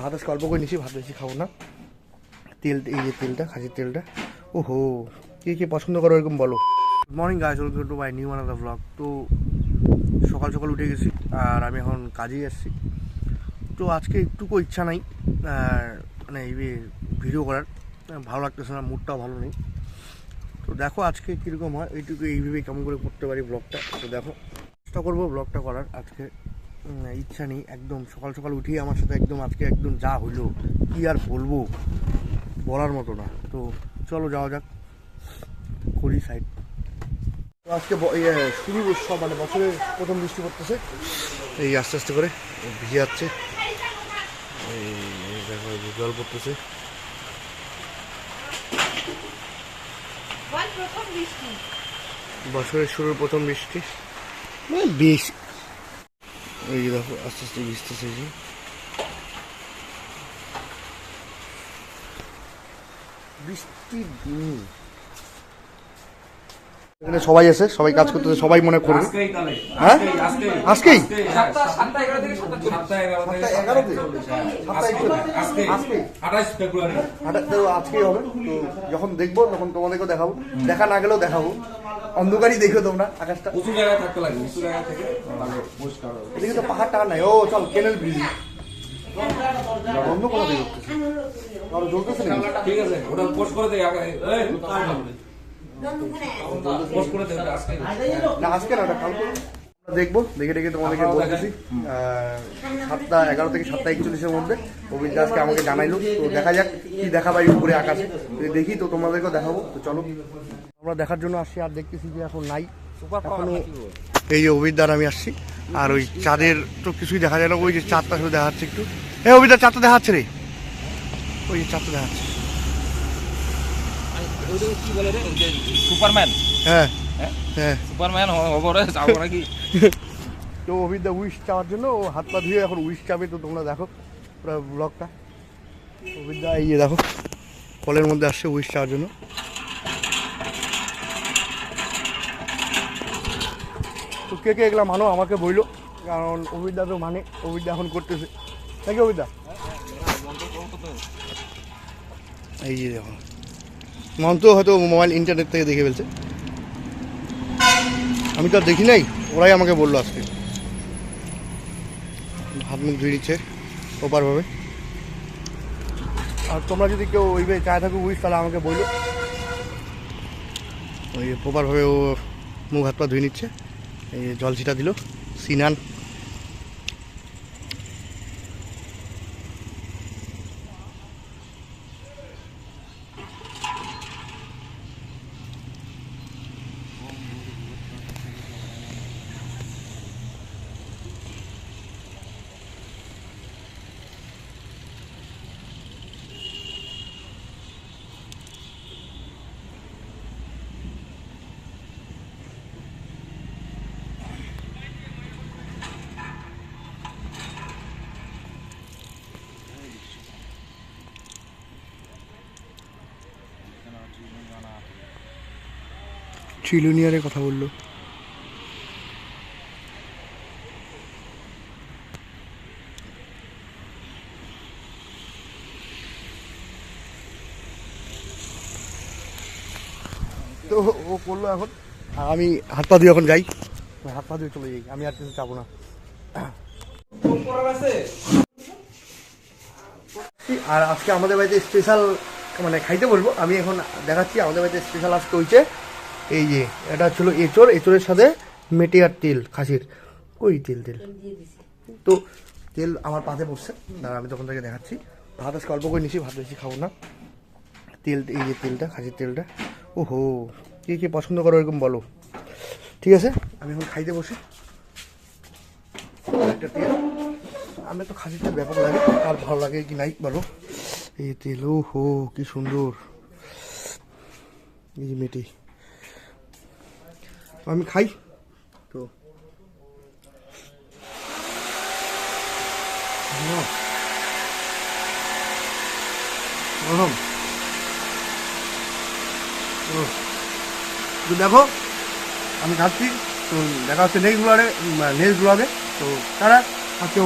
ভাত আজকে অল্প করে নিচ্ছি, ভাত বেশি খাবো না। তেল, এই যে তেলটা, খাসির তেলটা। ওহো, কে পছন্দ করো এরকম বলো। Good morning guys, welcome to my new another blog. তো সকাল সকাল উঠে গেছি আর আমি এখন কাজেই আসছি। তো আজকে একটুকু ইচ্ছা নাই মানে এই ভিডিও করার, ভালো লাগতেছে না, মুডটাও ভালো নেই। তো দেখো আজকে কীরকম হয়, এইটুকু এইভাবে কেমন করে করতে পারি ব্লগটা। তো দেখো চেষ্টা করবো ব্লগটা করার। আজকে ইচ্ছা নেই একদম, সকাল সকাল উঠিয়ে আমার সাথে একদম আজকে একদম যা হইলো কি আর বলবো, বলার মতো না। তো চলো যাওয়া যাক, করি সাইড। তো আজকে শুরু সব মানে বছরের প্রথম বৃষ্টি পড়তেছে, এই আস্তে আস্তে করে ভিজে যাচ্ছে। এই দেখো জল পড়তেছে। বছরের শুরুর প্রথম বৃষ্টি, মানে বেশ এই দেখো আস্তে আস্তে ভিজতেছে। যে বৃষ্টির দিন এখানে সবাই আছে, সবাই কাজ করতেছে, সবাই মনে করবে হ্যাঁ আজকেই 28 ফেব্রুয়ারি আজকেই হবে। তো যখন দেখবো তখন তোমাদেরকেও দেখাবো, দেখা না গেলেও দেখাবো। অন্ধকারই দেখো তোমরা আকাশটা, উঁচু জায়গায় থাকতে লাগে, উঁচু জায়গা থেকে পরিষ্কার হবে। এদিকে তো পাহাড় টাহাড় নাই। ও চল কেনেল ব্রিজ বন্ধ করা দিয়ে জ্বলতেছে না। ঠিক আছে, ওটা পোস্ট করে দেয় আগে, পোস্ট করে দেবে আজকে না, আজকে না, কালকে দেখবো। দেখে দেখে তোমাদেরকে বলতেছি 7:11 থেকে 7:41 মধ্যে অভিজ্ঞ আজকে আমাকে জানাইলো। তো দেখা যাক কি দেখা পাই উপরে আকাশে, দেখি তো তোমাদেরকেও দেখাবো। তো চলো আমরা দেখার জন্য আসছি, আর দেখতেছি যে এখন নাই। এখনো এই যে অভিজ্ঞার আমি আসছি, আর ওই চাঁদের তো কিছুই দেখা যায় না। ওই যে চাঁদটা শুধু দেখা যাচ্ছে একটু। হ্যাঁ অভিজ্ঞার চাঁদটা দেখা যাচ্ছে রে, ওই যে চাঁদটা দেখা যাচ্ছে। কি বলে রে, সুপারম্যান? হ্যাঁ হ্যাঁ সুপারম্যান হবো রে, যাবো নাকি? তো অভিজ্ঞা উইশ চাওয়ার জন্য ও হাত পা ধুয়ে এখন উইশ চাবে। তো তোমরা দেখো পুরো ব্লগটা। অভিজ্ঞা এই যে দেখো কলের মধ্যে আসছে উইশ চাওয়ার জন্য। তো কে কে এগুলা মানো আমাকে বইলো, কারণ অভিজ্ঞা তো মানে, অভিজ্ঞা এখন করতেছে নাকি অভিজ্ঞা। এই যে দেখো মন্ত হয়তো মোবাইল ইন্টারনেট থেকে দেখে ফেলছে, আমি তো আর দেখি নাই, ওরাই আমাকে বললো আজকে। হাত মুখ ধুয়ে নিচ্ছে প্রপারভাবে। আর তোমরা যদি কেউ ওইভাবে চায় থাকো উইশ, তাহলে আমাকে বললো। ওই প্রপারভাবে ও মুখ হাত পা ধুয়ে নিচ্ছে। এই জল ছিটা দিল, সিনান। ট্রিলিয়নিয়ারের কথা বললো। তো ও করলো এখন, আর আমি হাত পা দিয়ে এখন যাই, হাত পা দিয়ে চলে যাই, আমি আর কিছু চাবো না। আর আজকে আমাদের বাড়িতে স্পেশাল মানে খাইতে বলবো, আমি এখন দেখাচ্ছি। আমাদের বাড়িতে স্পেশাল আজকে হয়েছে এই যে, এটা ছিল এঁচড়, এঁচড়ের সাথে মেটে আর তেল খাসির। ওই তেল তো তেল আমার পাতে পড়ছে, আর আমি তখন থেকে দেখাচ্ছি। ভাত আজকে অল্প করে নিচ্ছি, ভাত বেশি খাবো না। তেল, এই যে তেলটা, খাসির তেলটা। ওহো, কে পছন্দ করো এরকম বলো। ঠিক আছে, আমি এখন খাইতে বসি। একটা তেল, আমি তো খাসির তেল ব্যাপক লাগে, আর ভালো লাগে কি নাই বলো। এই তেল, ও হো কি সুন্দর। এই যে মেটে, আমি খাই তো। তো দেখো আমি খাচ্ছি। তো দেখা হচ্ছে নেক্সট ব্লগে। তো তারা আজকে